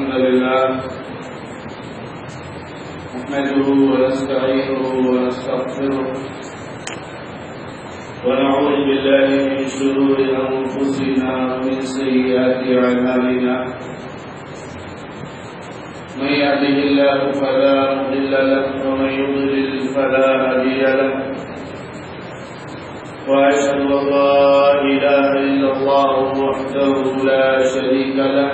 الحمد لله نحمده ونستعينه ونستغفره ونعوذ بالله من شرور أنفسنا ومن سيئات أعمالنا من يهده الله فلا مضل له ومن يضلل فلا هادي له وأشهد أن لا إله إلا الله وحده لا شريك له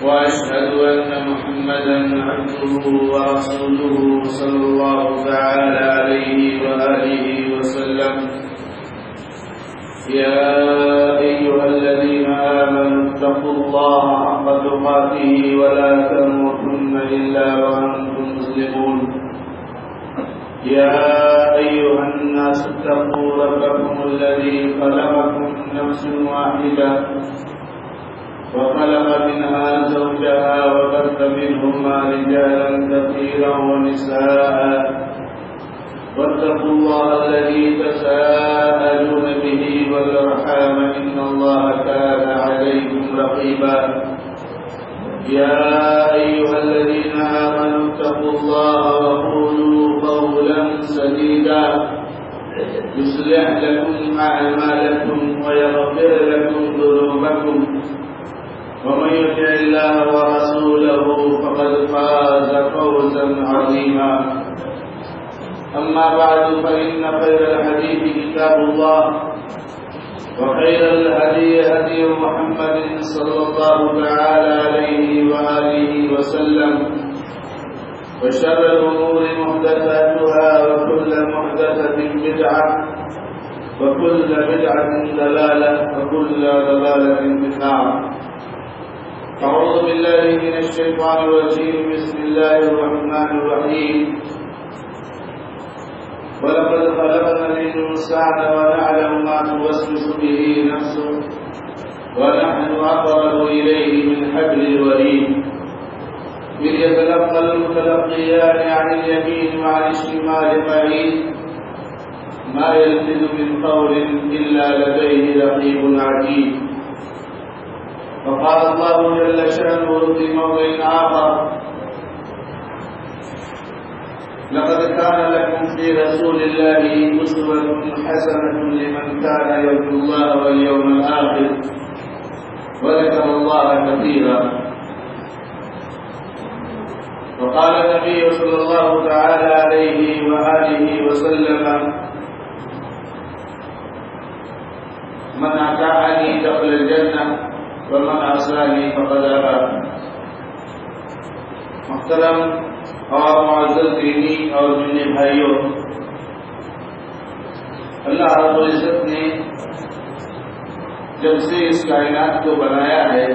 وأشهد أن محمدا عبده ورسوله صلى الله تعالى عليه وآله وسلم يا أيها الذين آمنوا اتقوا الله حق تقاته ولا تموتن إلا وأنتم مسلمون يا أيها الناس اتقوا ربكم الذي خلقكم من نفس واحدة وخلق منها زوجها وبث منهما رجالا كثيرا ونساء واتقوا الله الذي تساءلون به والأرحام إن الله كان عليكم رقيبا يا أيها الذين آمنوا اتقوا الله وقولوا قولا سديدا يصلح لكم أعمالكم ويغفر لكم ذنوبكم ومن يطع الله ورسوله فقد فاز فوزا عظيما أما بعد فإن خير الحديث كتاب الله وخير الهدي هدي محمد صلى الله تعالى عليه وآله وسلم وشر الأمور محدثاتها وكل محدثة بدعة وكل بدعة ضلالة وكل ضلالة في النار. أعوذ بالله من الشيطان الرجيم. بسم الله الرحمن الرحيم. ولقد خلقنا الإنسان ونعلم ما توسوس به نفسه ونحن أقرب إليه من حبل الوريد إذ يتلقى المتلقيان عن اليمين وعن الشمال قعيد ما يلفظ من قول إلا لديه رقيب عتيد. وقال الله جل شأنه في موضع آخر لقد كان لكم في رسول الله أسوة حسنة لمن كان يرجو الله واليوم الآخر وذكر الله كثيرا. وقال النبي صلى الله تعالى عليه وآله وسلم من أطاعني دخل الجنة ومن عصاني فقد أبى. محترم اور معزز دینی اور دینی بھائیوں، اللہ رب العزت نے جب سے اس کائنات کو بنایا ہے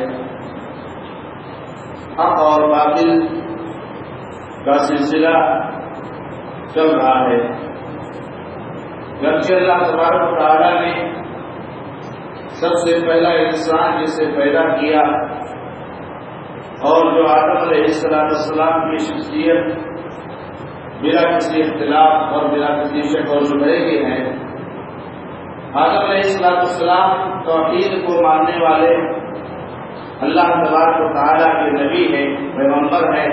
حق اور باطل کا سلسلہ چل رہا ہے. جبکہ اللہ تبارک و تعالیٰ نے سب سے پہلا انسان جسے پیدا کیا اور جو آدم علیہ السلام کی شخصیت بلا کسی اختلاف اور بلا کسی شک اور شبہے کی ہے. آدم علیہ السلام توحید کو ماننے والے اللہ تبارک و تعالیٰ کے نبی ہیں، پیغمبر ہیں.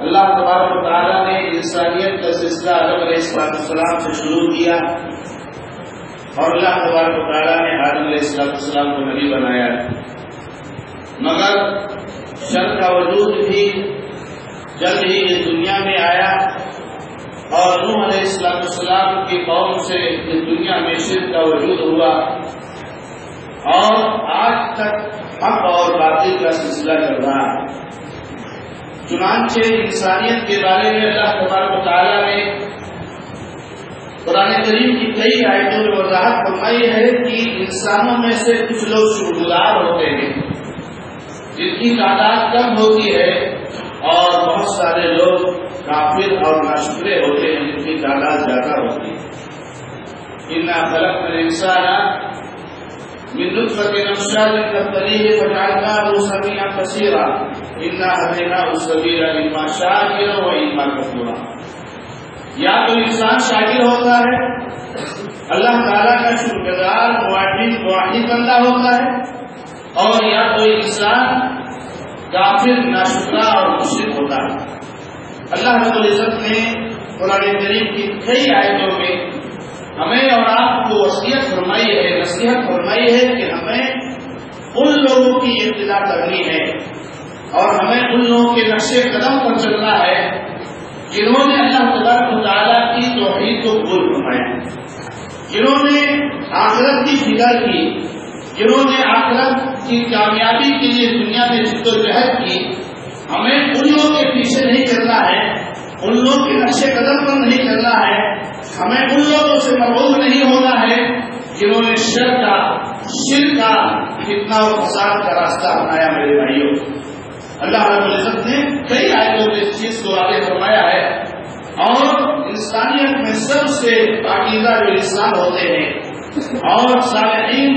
اللہ تبارک و تعالیٰ نے انسانیت کا سلسلہ آدم علیہ السلام سے شروع کیا اور اللہ تبارک و تعالیٰ نے آدم علیہ السلام کو نبی بنایا. مگر شر کا وجود بھی جلد ہی اس دنیا میں آیا اور نوح علیہ السلام کی قوم سے اس دنیا میں شرک کا وجود ہوا اور آج تک حق اور باطل کا سلسلہ چل رہا ہے. چنانچہ انسانیت کے بارے میں اللہ تبارک و تعالیٰ نے قرآن کریم کی کئی آیتوں میں وضاحت فرمائی ہے کہ انسانوں میں سے کچھ لوگ شکرگزار ہوتے ہیں جن کی تعداد کم ہوتی ہے اور بہت سارے لوگ کافر اور ناشکرے ہوتے ہیں جن کی تعداد زیادہ ہوتی ہے. اِنَّا خَلَقْنَا الْإِنسَانَ مِن نُطْفَةٍ أَمْشَاجٍ نَبْتَلِيهِ فَجَعَلْنَاهُ سَمِيعًا بَصِيرًا إِنَّا هَدَيْنَاهُ السَّبِيلَ إِمَّا شَاكِرًا وَإِمَّا كَفُورًا. یا تو انسان شاکر ہوتا ہے، اللہ تعالیٰ کا شکر گزار موحد بندہ ہوتا ہے، اور یا تو انسان کافر، ناشکرا اور مشرک ہوتا ہے۔ اللہ رب العزت نے قرآن کریم کی کئی آیتوں میں ہمیں اور آپ کو وصیت فرمائی ہے، نصیحت فرمائی ہے کہ ہمیں ان لوگوں کی ابتدا کرنی ہے اور ہمیں ان لوگوں کے نقش قدم پر چلنا ہے جنہوں نے اللہ تبارک و تعالیٰ کی توحید کو قبول فرمایا، جنہوں نے آخرت کی فکر کی، جنہوں نے آخرت کی کامیابی کے لیے دنیا میں جدوجہد کی۔ ہمیں ان لوگوں کے پیچھے نہیں چلنا ہے، ان لوگوں کے نقش قدم پر نہیں چلنا ہے، ہمیں ان لوگوں سے مرعوب نہیں ہونا ہے جنہوں نے شرک کا فتنہ اور فساد کا راستہ اپنایا۔ میرے بھائیوں، اللہ رب العزت نے کئی آیتوں میں اس چیز کو واضح فرمایا ہے، اور انسانیت میں سب سے پاکیزہ جو انسان ہوتے ہیں اور صالحین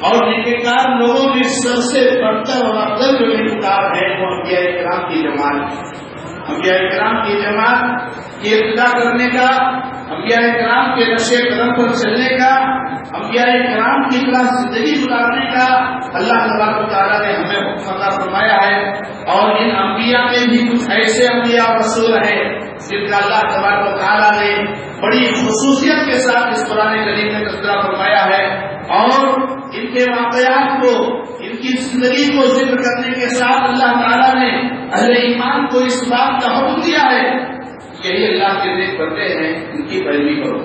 اور نیکوکار لوگوں میں سب سے برتر اور افضل جو نیکوکار ہے وہ انبیاء کرام کی جماعت۔ انبیاء کرام کی جماعت کی ابتدا کرنے کا، انبیاء کرام کے نقش قدم پر چلنے کا، انبیاء کرام کی طرح زندگی گزارنے کا اللہ تبارک و تعالیٰ نے ہمیں حکم عطا فرمایا ہے۔ اور ان انبیاء میں بھی کچھ ایسے انبیاء اور رسول ہیں جن کا اللہ تبارک و تعالیٰ نے بڑی خصوصیت کے ساتھ اس قرآن کریم میں تذکرہ فرمایا ہے، اور ان کے واقعات کو، ان کی زندگی کو ذکر کرنے کے ساتھ اللہ تعالیٰ نے اہل ایمان کو اس بات کا حکم دیا ہے یہی اللہ کے نیک بندے ہیں، ان کی پیروی کرو،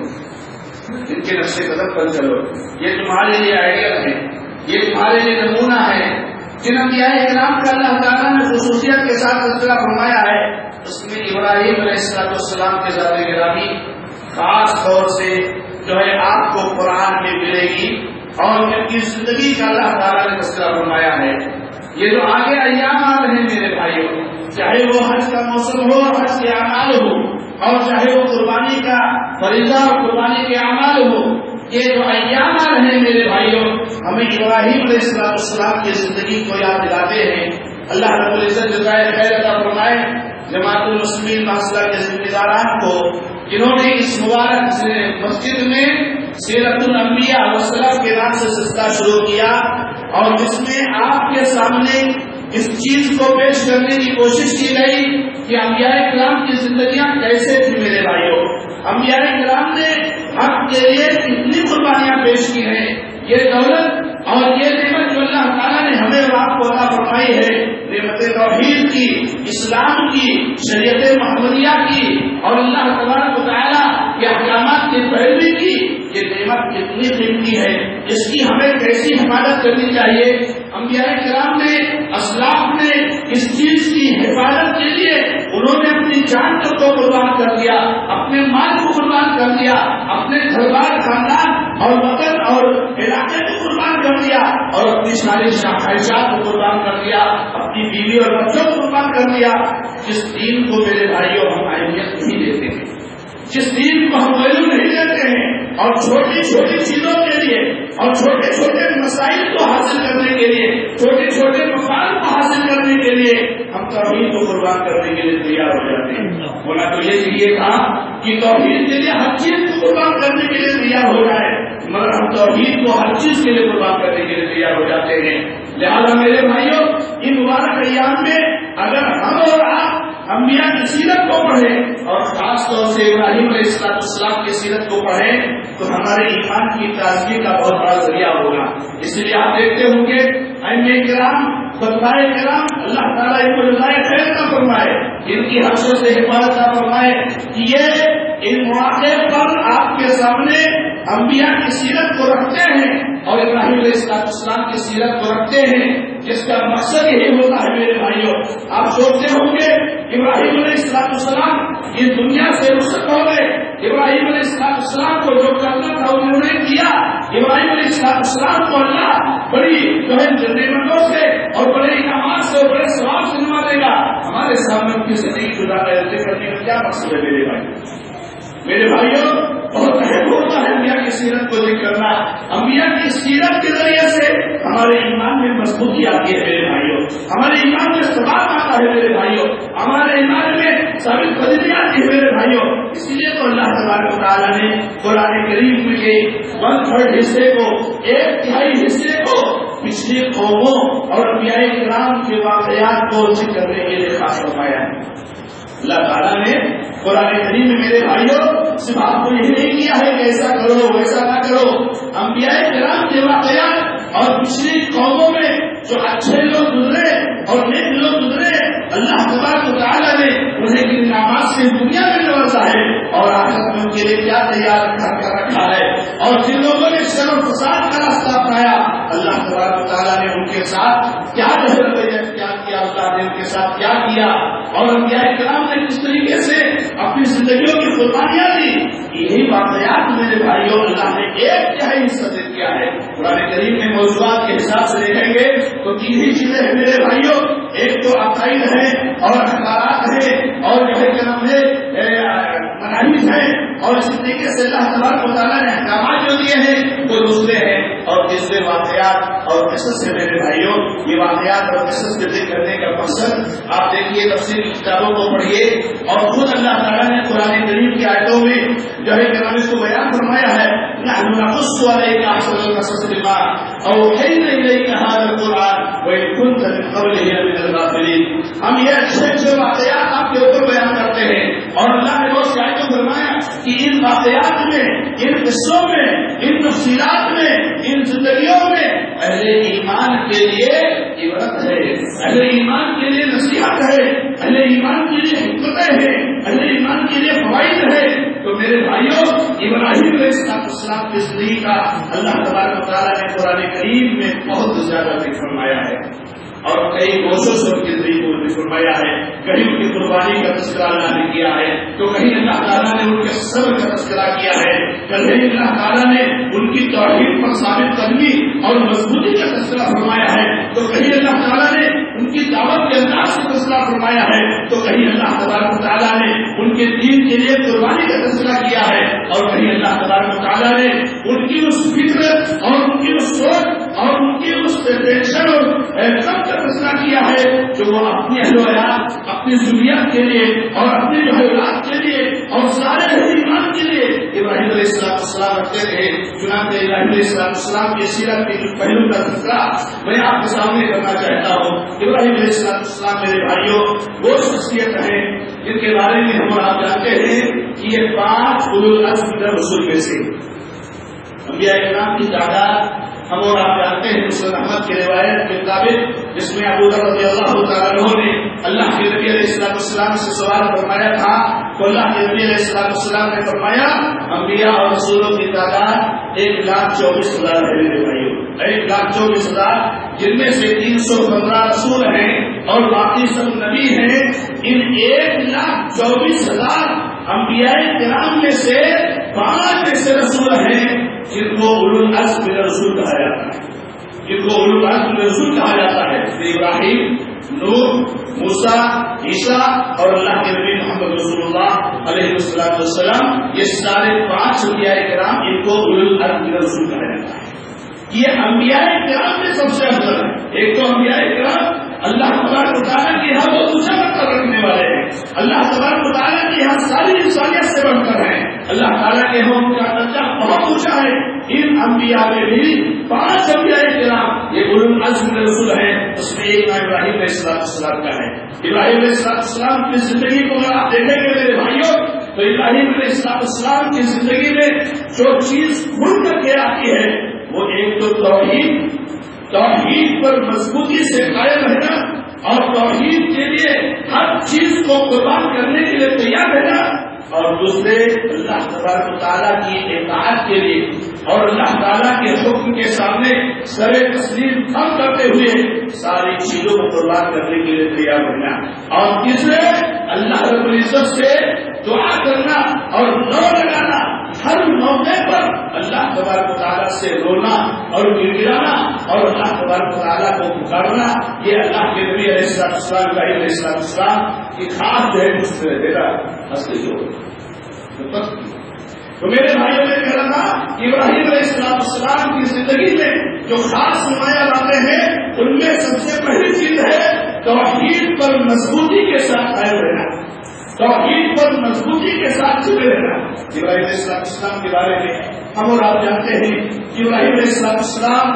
ان کے نقش قدم پر چلو، یہ تمہارے لیے آئیڈیل ہے، یہ تمہارے لیے نمونہ ہے۔ جن انبیاء کرام کا اللہ تعالیٰ نے خصوصیت کے ساتھ تذکرہ فرمایا ہے اس میں ابراہیم علیہ السلام کے ذات گرامی خاص طور سے جو ہے آپ کو قرآن میں ملے گی، اور ان کی زندگی کا اللہ تعالیٰ نے تذکرہ فرمایا ہے۔ یہ جو آگے ایام آ رہے ہیں میرے بھائیوں، چاہے وہ حج کا موسم ہو، حج کے اعمال ہو، اور چاہے وہ قربانی کا فریضہ اور قربانی کے اعمال ہو، یہ جو ایام آ رہے ہیں میرے بھائیوں ہمیں ابراہیم علیہ السلام کی زندگی کو یاد دلاتے ہیں۔ اللہ رب العزت جزائے خیر عطا فرمائے جماعت المسلمین معاشرہ کے ذمہ داران کو، جنہوں نے اس مبارک مسجد میں سیرت الانبیاء والسلف کے نام سے سلسلہ شروع کیا، اور جس میں آپ کے سامنے اس چیز کو پیش کرنے کی کوشش کی گئی کہ انبیاء کرام کی زندگیاں کیسے تھی۔ میرے بھائیوں، انبیاء کرام نے حق کے لیے کتنی قربانیاں پیش کی ہیں۔ یہ دولت اور یہ نعمت جو اللہ تعالیٰ نے ہمیں اور آپ کو عطا فرمائی ہے، نعمت توحید کی، اسلام کی، شریعت محمدیہ کی، اور اللہ تبارک و تعالیٰ کے احکامات کی پیروی کی، یہ نعمت کتنی قیمتی ہے، اس کی ہمیں کیسی حفاظت کرنی چاہیے۔ انبیاء کرام نے، اسلاف نے اس چیز کی حفاظت کے لیے انہوں نے اپنی جان کو قربان کر دیا، اپنے مال کو قربان کر دیا، اپنے گھر بار، خاندان اور وطن اور علاقے کو قربان کر دیا، اور اپنی ساری خواہشات کو قربان کر دیا، اپنی بیوی اور بچوں کو قربان کر دیا۔ جس دین کو میرے بھائیوں ہم اہمیت نہیں دیتے ہیں، جس دین کو ہم ویلو نہیں دیتے ہیں، اور چھوٹی چھوٹی چیزوں کے لیے اور چھوٹے چھوٹے مسائل کو حاصل کرنے کے لیے، چھوٹے چھوٹے مفاد کو حاصل کرنے کے لیے ہم توحید کو قربان کرنے کے لیے تیار ہو جاتے ہیں۔ ہونا تو یہ تھا کہ توحید کے لیے ہر چیز کو قربان کرنے کے لیے تیار ہو جائے، مگر ہم توحید کو ہر چیز کے لیے قربان کرنے کے لیے تیار ہو جاتے ہیں۔ لہذا میرے بھائیوں، ان مبارک ایام میں اگر ہم اور آپ انبیاء کی سیرت کو پڑھیں اور خاص طور سے ابراہیم علیہ السلام کی سیرت کو پڑھیں تو ہمارے ایمان کی تازگی کا بہت بڑا ذریعہ ہوگا۔ اس لیے آپ دیکھتے ہوں گے ائمہ کرام، خطبہ کرام، اللہ تعالیٰ ان کو جزائے خیر کا فرمائے، ان کی حفظ سے حفاظت کا فرمائے کہ یہ ان مواقع پر آپ کے سامنے انبیاء کی سیرت کو رکھتے ہیں اور ابراہیم علیہ السلام کی سیرت کو رکھتے ہیں، جس کا مقصد یہی ہوتا ہے میرے بھائیوں۔ آپ سوچتے ہوں گے ابراہیم علیہ السلام یہ دنیا سے رخصت ہو گئے، ابراہیم علیہ السلام کو جو کرنا تھا انہوں نے کیا، ابراہیم علیہ السلام کو اللہ بڑی جو ہے نعمتوں سے اور بڑے انعامات سے اور بڑے ثواب سے نوازے گا۔ ہمارے سامنے ان کی زندگی گزارنے کرنے کا کیا مقصد ہے میرے بھائی؟ میرے بھائیوں، بہت اہم ہوتا ہے انبیاء کی سیرت کو ذکر کرنا۔ انبیاء کی سیرت کے ذریعے سے ہمارے ایمان میں مضبوطی آتی ہے میرے بھائیوں، ہمارے ایمان میں ثبات آتا ہے میرے بھائیوں، ہمارے ایمان میں ثابت قدمی آتی ہے میرے بھائیوں. اسی لیے تو اللہ تبارک و تعالیٰ نے قرآن کریم کے 1/3 حصے کو، 1/3 حصے کو پچھلی قوموں اور انبیاء کرام کے واقعات کو ذکر کرنے کے لیے خاص فرمایا ہے. اللہ تعالیٰ نے قرآن کریم میں میرے بھائیوں صرف آپ کو یہی نہیں کیا ہے کہ ایسا کرو ویسا نہ کرو. انبیاء کرام کے واقعات اور پچھلی قوموں میں جو اچھے لوگ گزرے اور نیک لوگ گزرے، اللہ تبارک و تعالیٰ نے انہیں کن انعامات سے دنیا میں نوازا ہے اور آخرت میں ان کے لیے کیا تیار کر رکھا ہے. اور جن لوگوں نے شر و فساد کا راستہ اپنایا، اللہ تبارک و تعالیٰ نے ان کے ساتھ کیا رویہ کیا کیا، اللہ نے ان کے ساتھ کیا کیا، اور انبیاء کرام نے کس طریقے سے اپنی زندگیوں کی قربانیاں دی. یہی واقعات میرے بھائیوں اللہ نے 1/3 حصہ دے دیا ہے. قرآن کریم میں موضوعات کے حساب سے دیکھیں گے تو 3 ہی چیزیں ہیں میرے بھائیوں. ایک تو عقائد ہے اور اخبارات ہے اور جو ہے کیا نام ہے مناہج ہے، اور اس طریقے سے اللہ تبارک و تعالیٰ نے احکامات جو دیے ہیں وہ دوسرے ہیں. اور تیسرے واقعات اور قصص سے میرے بھائیوں. یہ واقعات اور قصص کے ذکر کرنے کا مقصد آپ دیکھیے تفسیر کتابوں کو پڑھیے اور خود اللہ تعالیٰ نے قرآن کریم کی آیتوں میں جو ہے کہ اس کو بیان فرمایا ہے. نحن نقص عليك احسن القصص بما اوحينا اليك هذا القرآن وان كنت من قبله لمن الغافلين. ہم یہ اچھے واقعات آپ کے اوپر بیان کرتے ہیں اور اللہ نے بہت سی آیتوں میں فرمایا کہ ان واقعات میں، ان قصوں میں، ان تفصیلات میں، ان زندگیوں میں اہل ایمان کے لیے عبرت ہے، اہل ایمان کے لیے نصیحت ہے، اہل ایمان کے لیے حکمتیں ہیں، اہل ایمان کے لیے فوائد ہے. تو میرے بھائیوں ابراہیم علیہ السلام کی زندگی کا اللہ تبارک و تعالیٰ نے قرآن کریم میں بہت زیادہ ذکر فرمایا ہے اور کئی کوششوں سے ان کی زندگی کو ذکر فرمایا ہے. کہیں ان کی قربانی کا تذکرہ اللہ نے کیا ہے تو کہیں اللہ تعالیٰ نے ان کے صبر کا تذکرہ کیا ہے، کہیں اللہ تعالیٰ نے ان کی توحید پر ثابت قدمی اور مضبوطی کا تذکرہ فرمایا ہے، تو کہیں اللہ تعالیٰ نے ان کی دعوت کے انداز سے تذکرہ فرمایا ہے، تو کہیں اللہ تبارک و تعالیٰ نے ان کے دین کے لیے قربانی کا تذکرہ کیا ہے، اور کہیں اللہ تبارک و تعالیٰ نے ان کی اس فکر اور ان کی اس سوچ اور ان کی اس ٹینشن اور غم کا تذکرہ کیا ہے جو وہ اپنی اہل و عیال، اپنی ذریت کے لیے اور اپنے جو اولاد کے لیے اور سارے اہل ایمان کے لیے ابراہیم علیہ السلام رکھتے تھے. چنانچہ ابراہیم علیہ السلام کی سیرت کے پہلو کا تذکرہ میں آپ کے سامنے کرنا چاہتا ہوں. ابراہیم علیہ السلام میرے بھائیوں وہ شخصیت ہیں جن کے بارے میں ہم آپ جانتے ہیں کہ یہ 5 اولو العزم من الرسل میں سے انبیاء کرام کی تعداد ہم اور آپ جانتے ہیں. مسلم احمد کی روایت کے مطابق جس میں ابو ذر رضی اللہ تعالیٰ عنہ نے اللہ کے نبی علیہ السلام سے سوال فرمایا تھا تو اللہ کے نبی علیہ السلام نے فرمایا انبیاء اور رسولوں کی تعداد 1,24,000 ہے میرے بھائیوں، 1,24,000 جن میں سے 315 رسول ہیں اور باقی سب نبی ہیں. ان 1,24,000 انبیاء کرام میں سے 5 ایسے رسول ہیں جن کو اولو العزم من الرسل کہا جاتا ہے، جن کو اولو العزم من الرسل کہا جاتا ہے. ابراہیم، نوح، موسیٰ، عیسیٰ اور اللہ کے نبی محمد رسول اللہ علیہ السلام، یہ سارے 5 انبیاء کرام ان کو اولو العزم من الرسل کہا جاتا ہے. یہ انبیاء کرام میں سب سے افضل ہے. ایک تو انبیاء کرام اللہ تبارک و تعالیٰ کے یہاں بہت اونچا مرتبہ رکھنے والے ہیں، اللہ تبارک و تعالیٰ کے یہاں ساری انسانیت سے بڑھ کر ہیں، اللہ تعالیٰ کے یہاں ان کا درجہ بہت اونچا ہے. ان انبیاء میں بھی 5 انبیاء کرام یہ اولو العزم من الرسل ہیں. اس میں ایک نام ابراہیم علیہ السلام کا ہے. ابراہیم علیہ السلام کی زندگی کو اگر آپ دیکھیں گے میرے بھائیوں تو ابراہیم علیہ السلام کی زندگی میں جو چیز کھل کر کے آتی ہے وہ ایک تو توحید پر مضبوطی سے قائم رہنا اور توحید کے لیے ہر چیز کو قربان کرنے کے لیے تیار رہنا، اور دوسرے اللہ تبارک و تعالیٰ کی اطاعت کے لیے اور اللہ تعالیٰ کے حکم کے سامنے سر تسلیم کم کرتے ہوئے ساری چیزوں کو قربان کرنے کے لیے تیار رہنا، اور تیسرے اللہ رب العزت سے دعا کرنا اور نو لگانا، ہر موقع پر اللہ تبارک و تعالیٰ سے رونا اور گڑگڑانا اور اللہ تبارک و تعالیٰ کو پکارنا. یہ اللہ کے نبی علیہ السلام کی خاص جو ہے مجھ دینا اصلی جو. تو میرے بھائیوں نے کہا تھا ابراہیم علیہ السلام کی زندگی میں جو خاص نمایاں باتیں ہیں ان میں سب سے پہلی چیز ہے توحید پر مضبوطی کے ساتھ قائم رہنا. توحید پر مضبوطی کے ساتھ چلے رہنا. ابراہیم علیہ السلام کے بارے میں ہم اور آپ جانتے ہیں کہ ابراہیم علیہ السلام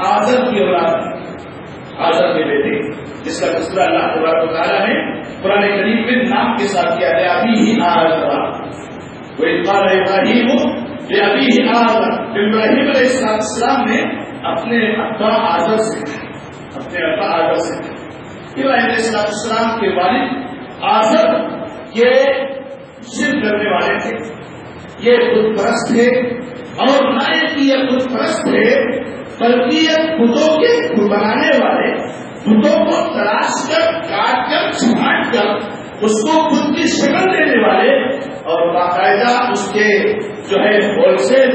آزر کی اولاد، آزر کے بیٹے، جس کا تذکرہ اللہ تبارک و تعالیٰ نے قرآن کریم میں نام کے ساتھ کیا ہے، ابھی آزر. وَإِذْ قَالَ إِبْرَاهِيمُ لِأَبِيهِ آزر. ابراہیم علیہ السلام نے اپنے ابا آزر سے ابراہیم علیہ السلام کے والد آزر یہ شرک کرنے والے تھے، یہ بت پرست تھے، اور نہ یہ بت پرست تھے بلکہ یہ بتوں کے بنانے والے، بتوں کو تلاش کر کاٹ کر چھانٹ کر اس کو خود کی شکل دینے والے، اور باقاعدہ اس کے جو ہے ہول سیل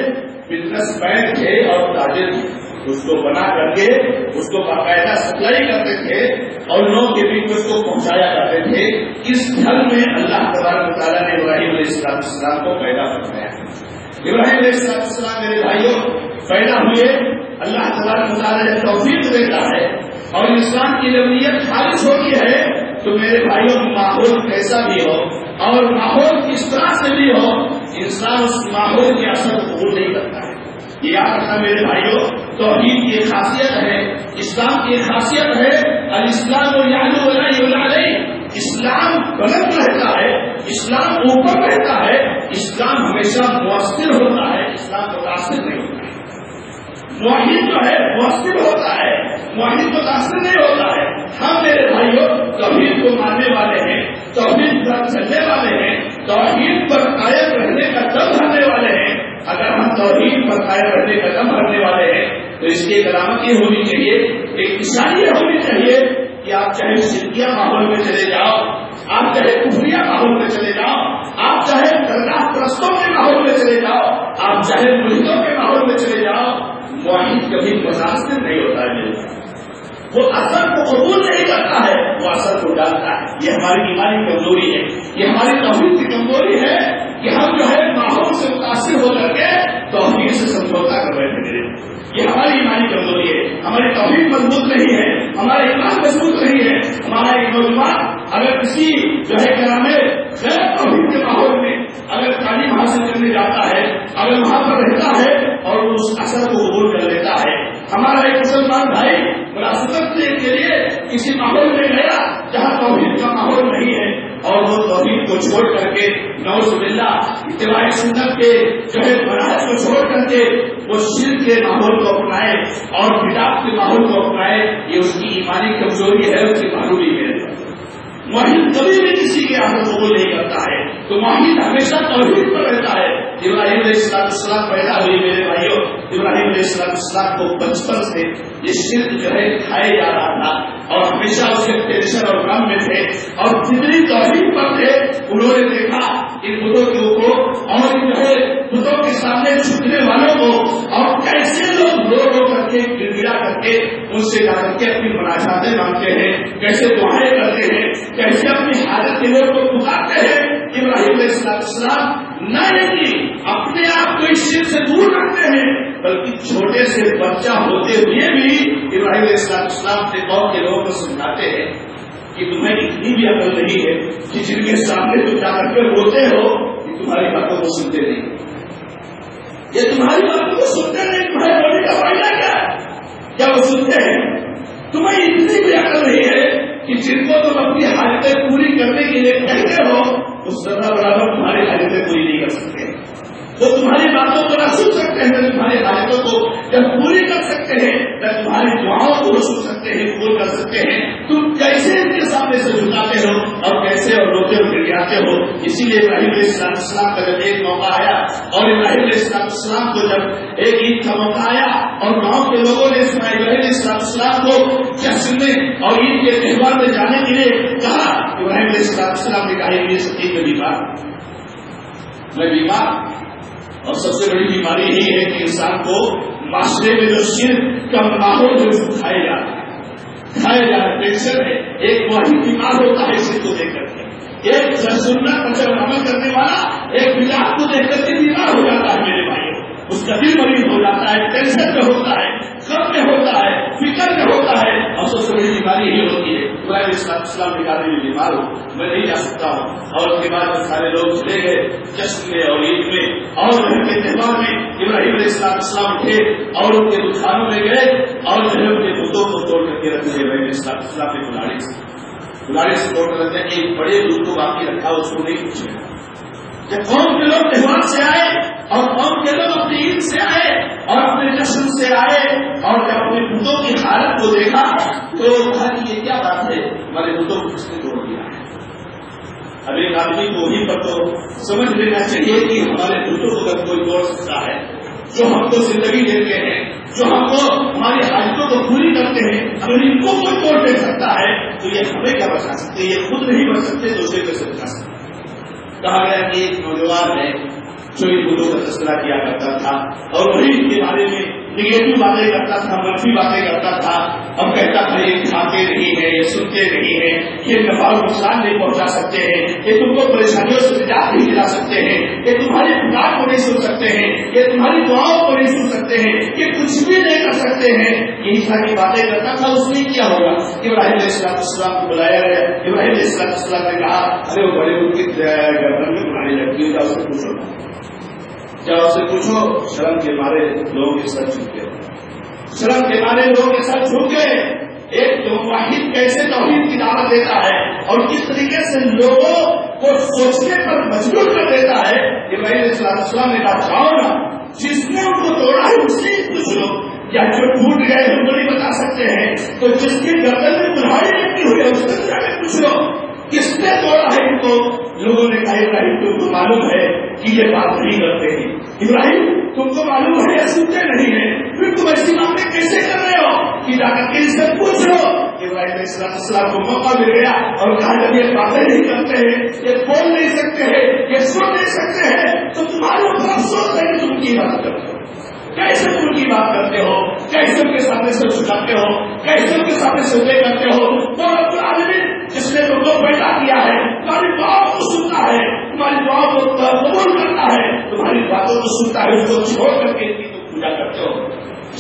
بزنس مین تھے اور تاجر تھے. اس کو بنا کر کے اس کو باقاعدہ سپلائی کرتے تھے اور لوگوں کے بیچ میں اس کو پہنچایا کرتے تھے. اس گھر میں اللہ تبارک و تعالیٰ نے ابراہیم علیہ السلام کو پیدا کروایا. ابراہیم علیہ السلام میرے بھائیوں پیدا ہوئے. اللہ تبارک و تعالیٰ جب توفیق دیتا ہے اور انسان کی جب نیت خالص ہوتی ہے تو میرے بھائیوں ماحول کیسا بھی ہو اور ماحول کس طرح سے بھی ہو، انسان اس ماحول کے اثر کو قبول نہیں کرتا ہے. یہ یاد رکھنا میرے بھائیوں، توحید کی ایک خاصیت ہے، اسلام کی ایک خاصیت ہے، الاسلام یعلو ولا یعلی علیہ. اسلام بلند رہتا ہے، اسلام اوپر رہتا ہے، اسلام ہمیشہ مؤثر ہوتا ہے، اسلام متاثر نہیں ہوتا ہے. موحد جو ہے مؤثر ہوتا ہے، موحد متاثر نہیں ہوتا ہے. ہم میرے بھائیوں توحید کو ماننے والے ہیں، توحید پر چلنے والے ہیں، توحید پر قائم رہنے کا دم بھرنے والے ہیں. اگر ہم توحید پر قائم رہنے کا دم بھرنے والے ہیں تو اس کی علامت یہ ہونی چاہیے، ایک نشانی یہ ہونی چاہیے کہ آپ چاہے شرکیہ ماحول میں چلے جاؤ، آپ چاہے کفریہ ماحول میں چلے جاؤ، آپ چاہے درگاہ پرستوں کے ماحول میں چلے جاؤ، آپ چاہے ملکوں کے ماحول میں چلے جاؤ، موحد کبھی متاثر نہیں ہوتا ہے. وہ اثر کو قبول نہیں کرتا ہے، وہ اثر کو ڈالتا ہے. یہ ہماری ایمانی کمزوری ہے، یہ ہماری توحید کی کمزوری ہے کہ ہم جو ہے ماحول سے متاثر ہو کر کے توحید سے سمجھوتا کر رہے تھے. یہ ہماری ایمانی کمزوری ہے. ہماری توحید مضبوط نہیں ہے، ہمارا ایمان مضبوط نہیں ہے. ہمارا ایک نوجوان اگر کسی جو ہے کیا نام ہے غیر توحید کے ماحول میں اگر تعلیم حاصل کرنے جاتا ہے، اگر وہاں پر رہتا ہے اور اس اثر کو قبول کر لیتا ہے. ہمارا ایک مسلمان بھائی ملازمت کے لیے کسی ماحول میں گیا جہاں توحید کا ماحول نہیں ہے اور وہ توحید کو چھوڑ کر کے نعوذ باللہ اتباع سنت کے جو ہے منہج کو چھوڑ کر کے وہ شرک کے ماحول کو اپنائے اور بدعت کے ماحول کو اپنائے، یہ اس کی ایمانی کمزوری ہے، اس کی معلومی ہے. موحد کبھی بھی کسی کے اثر قبول نہیں کرتا ہے، تو موحد ہمیشہ توحید پر رہتا ہے. ابراہیم علیہ السلام پیدا ہوئی میرے بھائیوں. ابراہیم علیہ السلام کو بچپن سے یہ شرک جو ہے کھائے جا رہا تھا اور ہمیشہ اس کے ٹینشن اور غم میں تھے اور جتنی توحید پر تھے انہوں نے دیکھا ان بتوں کو اور جو ہے بتوں کے سامنے جھکنے والوں کو اور کیسے لوگ رو رو کر کے گر گرا کر کے ان سے جا کر کے اپنی مناجاتیں مانگتے ہیں، کیسے دعائیں کرتے ہیں، کیسے اپنی حاجت کے لوگ کو پکارتے ہیں. ابراہیم علیہ السلام نہ اپنے آپ کو اس شرک سے دور رکھتے ہیں بلکہ چھوٹے سے بچہ ہوتے ہوئے بھی ابراہیم علیہ السلام اپنے قوم کے لوگوں کو سمجھاتے ہیں کہ تمہیں اتنی بھی عقل نہیں ہے کہ جن کے سامنے تم جا کر کے روتے ہو کہ تمہاری باتوں کو سنتے نہیں، یہ تمہاری باتوں کو سنتے نہیں، تمہارے بولنے کا فائدہ کیا ہے؟ کیا وہ سنتے ہیں؟ تمہیں اتنی بھی عقل نہیں ہے کہ جن کو تم اپنی حاجتیں پوری کرنے کے لیے کہتے ہو اس ذرہ برابر تمہاری حاجتیں پوری نہیں کر سکتے. وہ تمہاری باتوں کو نہ سن سکتے ہیں، نہ تمہاری حاجتوں کو جب پوری کر سکتے ہیں، نہ تمہاری دعاؤں کو سن سکتے ہیں، قبول کر سکتے ہیں. تم کیسے ان کے سامنے سے جھکاتے ہو اور کیسے اور روتے ہوئے گراتے ہو. اسی لیے ابراہیم علیہ السلام کا جب ایک موقع آیا اور ابراہیم علیہ السلام کو جب ایک عید کا موقع آیا اور گاؤں کے لوگوں نے ابراہیم علیہ السلام کو جشن میں اور عید کے تہوار میں جانے کے لیے کہا، ابراہیم علیہ السلام نے کہا یہ سچی میں بیمار اور سب سے بڑی بیماری یہی ہے کہ انسان کو معاشرے میں جو شرک کا ماحول ہے اس کو کھائے جا رہا ہے. ٹینشن ہے. ایک واحد بیمار ہوتا ہے اسی کو دیکھ کر کے، ایک سنت پر عمل کرنے والا ایک بدعت کو دیکھ کر کے بیمار ہو جاتا ہے میرے بھائیوں. اس کا دل مریض ہو جاتا ہے، ٹینشن میں ہوتا ہے، غم میں ہوتا ہے، فکر میں ہوتا ہے اور سب سے بڑی بیماری یہی ہوتی ہے. السلام نے کہا میں بیمار ہوں، میں نہیں جا سکتا ہوں. اور اس کے بعد سارے لوگ چلے گئے جشن میں اور عید میں اور گھر کے تہوار میں. ابراہیم علیہ السلام اٹھے اور ان کے دکانوں میں گئے اور جو ہے ان کے بتوں کو توڑ کر کے رکھ دیا. ابراہیم علیہ السلام نے کلاڑی سے توڑ کر رکھا. ایک بڑے بت کو باقی رکھا، اس کو نہیں پوچھے. جب قوم کے لوگ تہوار سے آئے اور قوم کے لوگ اپنی عید سے آئے اور اپنے جشن سے آئے اور جب اپنے بتوں کی حالت کو دیکھا تو کہا کہ یہ کیا بات ہے، ہمارے بتوں کو کس نے توڑ دیا ہے. اب ایک آدمی کو وہیں پر تو سمجھ لینا چاہیے کہ ہمارے بتوں کو اگر کوئی توڑ سکتا ہے، جو ہم کو زندگی دیتے ہیں، جو ہم کو ہماری حاجتوں کو پوری کرتے ہیں، اگر ان کو کوئی توڑ دے سکتا ہے تو یہ ہمیں کیا بچا سکتے؟ یہ خود نہیں بچ سکتے تو اسے کیسے بچا سکتے؟ کہا گیا کہ ایک نوجوان ہے جو ان بتوں کا تذکرہ کیا کرتا تھا اور وہی ان کے بارے میں نگیٹو باتیں کرتا تھا، منفی باتیں کرتا تھا. اب کہتا تھا یہ کھاتے نہیں ہے، یہ سنتے نہیں ہے، یہ نفع و نقصان نہیں پہنچا سکتے ہیں، یہ تم کو پریشانیوں سے نجات نہیں دلا سکتے ہیں، یہ تمہاری پکار کو نہیں سن سکتے ہیں، یہ تمہاری دعاؤں کو نہیں سن سکتے ہیں، یہ کچھ بھی نہیں کر سکتے ہیں. یہی ساری باتیں کرتا تھا. اس نے کیا ہوگا؟ ابراہیم علیہ السلام کو بلایا گیا. ابراہیم علیہ السلام نے کہا ارے وہ بڑے ان کی گردن میں تمہاری لڑکی ہو، اس سے پوچھو، جب اس سے پوچھو. شرم کے مارے لوگوں کے سر جھک گئے، شرم کے مارے لوگوں کے سر جھک گئے. ایک واحد کیسے توحید کی دعوت دیتا ہے اور کس طریقے سے لوگوں کو سوچنے پر مجبور کر دیتا ہے. ابراہیم علیہ السلام نے کہا جاؤ نا، جس نے ان کو توڑا ہے اس سے پوچھ لو، یا جو ٹوٹ گئے ہم کو نہیں بتا سکتے ہیں تو جس کی گردن میں کلاڑی لگی ہوئی ہے اس سے جا کے پوچھ لو کس نے توڑا ہے ان کو. لوگوں نے کہا ابراہیم تم کو معلوم ہے کہ یہ بات نہیں کرتے ہیں، ابراہیم تم کو معلوم ہے یہ سنتے نہیں ہیں، پھر تم ایسی باتیں کیسے کر رہے ہو کہ جا کر کے اس سے پوچھ لو. ابراہیم علیہ السلام کو موقع مل گیا اور کہا جب یہ باتیں نہیں کرتے ہیں، یہ بول نہیں سکتے ہیں، یہ سن نہیں سکتے ہیں تو تمہارے اوپر افسوس ہے کہ تم کی بات کرتے ہو. کیسے تم کی بات کرتے ہو، کیسے ان کے سامنے سے چھٹاتے ہو، کیسے ان کے سامنے سجدے کرتے ہو. وہ رب العالمین جس نے تم کو پیدا کیا ہے تمہاری دعاؤں کو سنتا ہے، تمہاری دعاؤں کو قبول کرتا ہے، تمہاری باتوں کو سنتا ہے، اس کو چھوڑ کر کے ان کی تم پوجا کرتے ہو.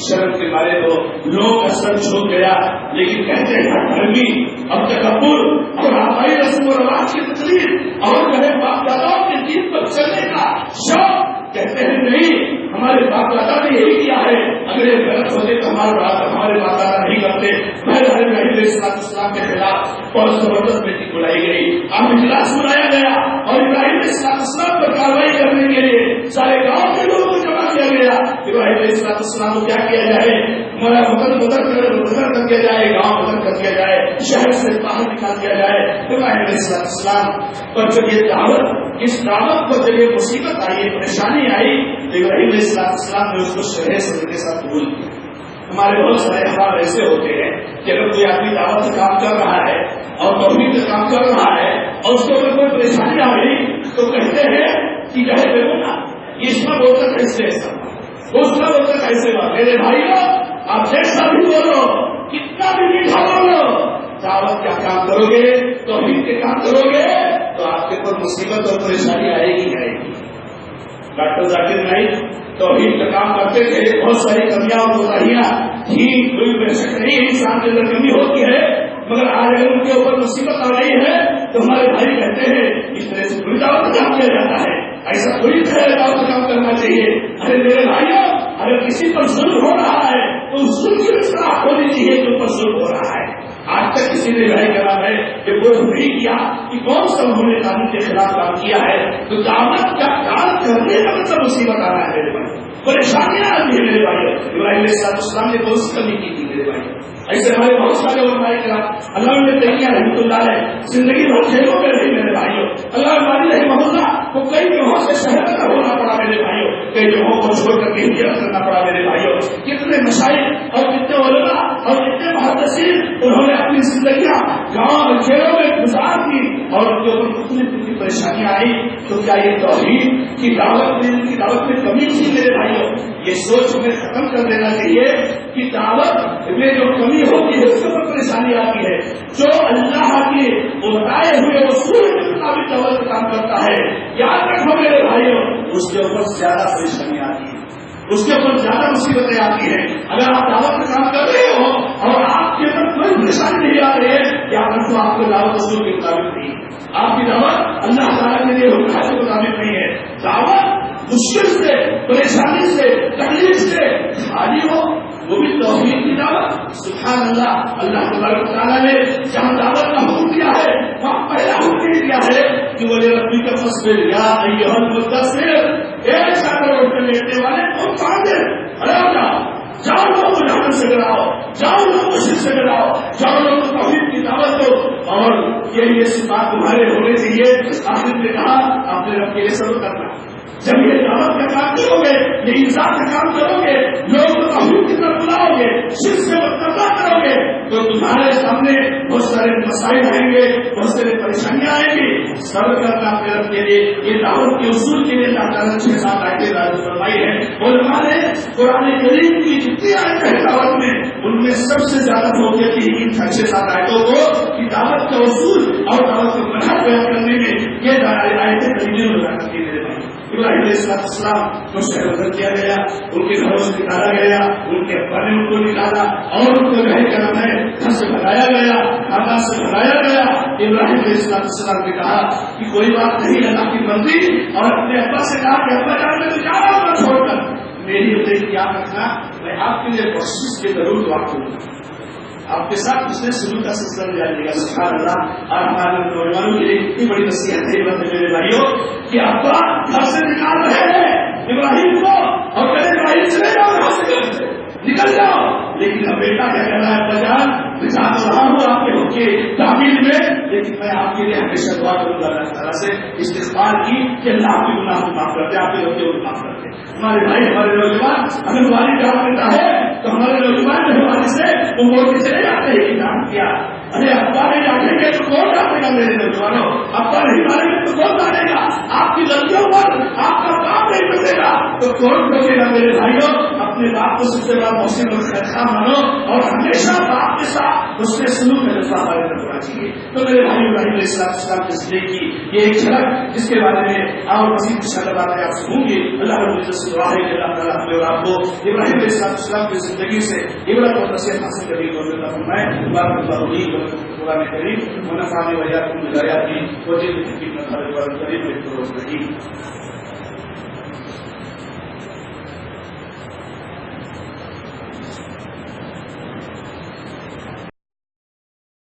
شرم کے بارے تو لوگ کا سر چھوڑ گیا، لیکن کہتے ہیں دھرمی اب تکبر اور آبائی رسم و رواج کی تقلید اور جو ہے باپ داداؤں کے دین پر چلنے کا شوق. کہتے ہیں نہیں، ہمارے باپ دادا نے یہی کیا ہے، اگر یہ غلط ہوتے تو ہمارے باپ دادا نہیں کرتے. ابراہیم علیہ السلام کے خلاف بہت زبردست میٹنگ بلائی گئی، اب اجلاس بلایا گیا اور ابراہیم علیہ السلام پر کاروائی کرنے کے لیے سارے گاؤں کے لوگوں کو جمع کیا گیا. ابراہیم علیہ السلام کو کیا کیا جائے، بدر کر دیا جائے، گاؤں بدر کر دیا جائے، شہر سے باہر نکال دیا جائے. ابراہیم علیہ السلام پر جب یہ دعوت، اس دعوت پر جب یہ مصیبت آئی، پریشانی آئی تو ابراہیم علیہ السلام نے اس کو شرح صدر کے ساتھ قبول کیا. ہمارے بہت سارے احوال ایسے ہوتے ہیں کہ اگر کوئی آدمی دعوت کا کام کر رہا ہے اور توحید کا کام کر رہا ہے اور اس کو اگر کوئی پریشانی آ گئی تو کہتے ہیں کہ جو ہے دیکھو نا اس میں بولتا کیسے ایسا، اس میں بولتا کیسے بات. میرے بھائیوں آپ جیسا بھی بولو، کتنا بھی میٹھا بولو، دعوت کا کام کرو گے، توحید کے کام کرو گے تو آپ کے اوپر مصیبت اور پریشانی آئے گی آئے گی. ڈاکٹر ذاکر نائک توحید کا کام کرتے تھے، بہت ساری کمیاں اور کوتاہیاں تھی، کوئی بے شک نہیں انسان کے اندر کمی ہوتی ہے، مگر آج اگر ان کے اوپر مصیبت آ رہی ہے تو ہمارے بھائی کہتے ہیں اس طرح سے کوئی دعوت کا کام کیا جاتا ہے، ایسا کوئی دعوت کا کام کرنا چاہیے. ارے میرے بھائیوں اگر کسی پر ظلم ہو رہا ہے تو اس ظلم کی اصلاح ہونی چاہیے جو پر ظلم ہو رہا ہے. آج تک کسی نے رائے کرا ہے کہ کوئی نہیں کیا کہ کون سا انہوں نے قانون کے خلاف کام کیا ہے تو دعوت کا کام کرنے کا مطلب مصیبت آ رہا ہے میرے بھائی، پریشانیاں آتی ہیں میرے بھائی. ابراہیم علیہ السلام نے کون سی کمی کی تھی میرے بھائی؟ ایسے ہمارے بہت سارے علماء کرام، اللہ نے تیمیہ رحمۃ اللہ علیہ زندگی بھر جیلوں میں رہی میرے بھائیوں. اللہ علیہ رحمہ اللہ کو کئی جگہوں سے شہر کا ہونا پڑا میرے بھائیوں، کئی جگہوں کو چھوڑ کر کے ہجرت کرنا پڑا میرے بھائیوں. کتنے مشائخ اور کتنے علماء اور کتنے محدثین انہوں نے اپنی زندگیاں گاؤں اور جیلوں میں گزار دی اور ان کے اوپر مختلف قسم کی پریشانیاں آئی. تو کیا یہ توحید کی دعوت میں کمی تھی میرے بھائیوں؟ یہ سوچ ہمیں ختم کر دینا چاہیے کہ دعوت میں جو کمی ہوتی ہے اس کے اوپر پریشانی آتی ہے. جو اللہ کے بتائے ہوئے اصول کے مطابق دعوت کا کام کرتا ہے، یاد رکھو میرے بھائیوں، اس کے اوپر زیادہ پریشانی آتی ہے، اس کے اوپر زیادہ مصیبتیں آتی ہیں. اگر آپ دعوت کا کام کر رہے ہو اور آپ کے اوپر کوئی پریشانی پریشانی نہیں آ رہی ہے کہ آپ کو دعوت رسول کے مطابق نہیں ہے، آپ کی دعوت اللہ تعالیٰ کے لیے حکم کے مطابق نہیں ہے، دعوت مشکل سے، پریشانی سے، تکلیف سے خالی ہو، وہ بھی توحید کی دعوت. سبحان اللہ. اللہ تبارک و تعالیٰ نے جہاں دعوت کا حکم دیا ہے وہاں پہلا حکم دیا ہے کہ وہ ربی کا فصل یا ایھا المدثر، ایک ساتھ اٹھ کر لیٹنے والے تم پاندے ارے جاؤ لوگ کو جہنم سے ڈراؤ، جاؤ لوگ کو شرک سے ڈراؤ، جاؤ لوگ کو توحید کی دعوت دو. اور یہ صفات تمہارے ہونے چاہیے. آخر نے کہا اپنے رب کے لیے صبر کرنا. جب یہ دعوت کا کام کرو گے، یہ انصاف کا کام کرو گے، لوگ کو توحید کی طرف بلاؤ گے، شرک سے مقابلہ کرو گے، تو تمہارے سامنے بہت سارے مسائل آئیں گے، بہت سارے پریشانیاں آئیں گی. صبر کرنا اپنے رب کے لیے. یہ دعوت کے اصول کے لیے اللہ تعالیٰ نے 6-7 آیتیں نازل فرمائی ہے. علماء نے قرآن کریم کی جتنی آیتیں ہیں دعوت میں، ان میں سب سے زیادہ فوقیت کی ان 6-7 آیتوں کو کہ دعوت کا اصول اور دعوت کا منہج بیان کرنے میں یہ آیتیں کریمیں وضاحت کی میرے بھائی. ابراہیم علیہ السلام کو شہر بدر کیا گیا، ان کے گھروں سے نکالا گیا، ان کے ابا نے ان کو نکالا اور ان کو رہ کر ہمیں گھر سے بھگایا گیا، خاندان سے بھگایا گیا. ابراہیم علیہ السلام نے کہا کہ کوئی بات نہیں، اللہ کی مرضی، اور اپنے ابا سے کہا کہ ابا جان میں تو جا رہا ہوں چھوڑ کر، میری وجہ یاد رکھنا میں آپ کے لیے بخشش کے ضرور دعا کروں گا. آپ کے ساتھ اس نے سلوک کا سلسلہ جاری گا. سبحان اللہ. اور ہمارے نوجوانوں کے لیے اتنی بڑی نصیحت ہے میرے بھائیوں کہ ابا گھر سے نکال رہے ہیں ابراہیم کو اور کہتے ابراہیم چلے جاؤ یہاں سے، نکل جاؤ. لیکن اب بیٹا کیا کہنا ہے ابا جان بچا تو رہا ہوں آپ کے حکم کی تعمیل میں، لیکن میں آپ کے لیے ہمیشہ دعا کروں گا اللہ تعالیٰ سے استغفار کی کہ اللہ آپ کے گناہ کو معاف کرتے، آپ کے غلطیوں کو معاف کرتے. ہمارے بھائی ہمارے نوجوان اگر والد جواب دیتا ہے تو ہمارے نوجوان مہربانی سے وہ موڑ کے چلے جاتے ہیں کہ کام کیا. ارے ابا نہیں ڈانٹیں گے تو کون ڈانٹے گا میرے نوجوانوں؟ ابا نہیں ماریں گے تو کون ڈانٹے گا؟ آپ کی غلطیوں پر آپ کا باپ نہیں بچے گا تو کون بچے گا میرے بھائیوں؟ اپنے باپ کو سب سے بڑا محسن اور خیر مانو اور ہمیشہ باپ کے ساتھ اس کے سلوک میں رفا ہمارے ہونا چاہیے. تو میرے بھائی ابراہیم علیہ السلام کے ذکر کی یہ ایک جھلک جس کے بارے میں اور مزید انشاءاللہ باتیں آپ سے ہوں گی. اللہ رب العزت سے دعا ہے کہ اللہ تعالیٰ ہمیں اور آپ کو ابراہیم علیہ السلام کی زندگی سے عبرت اور نصیحت حاصل کرنے کی توفیق عطا فرمائے. بارک اللہ لي ولكم قرآن کریم ونفعني وإياكم بالآيات وجل الحكيم والقرآن الكريم والذكر الحكيم.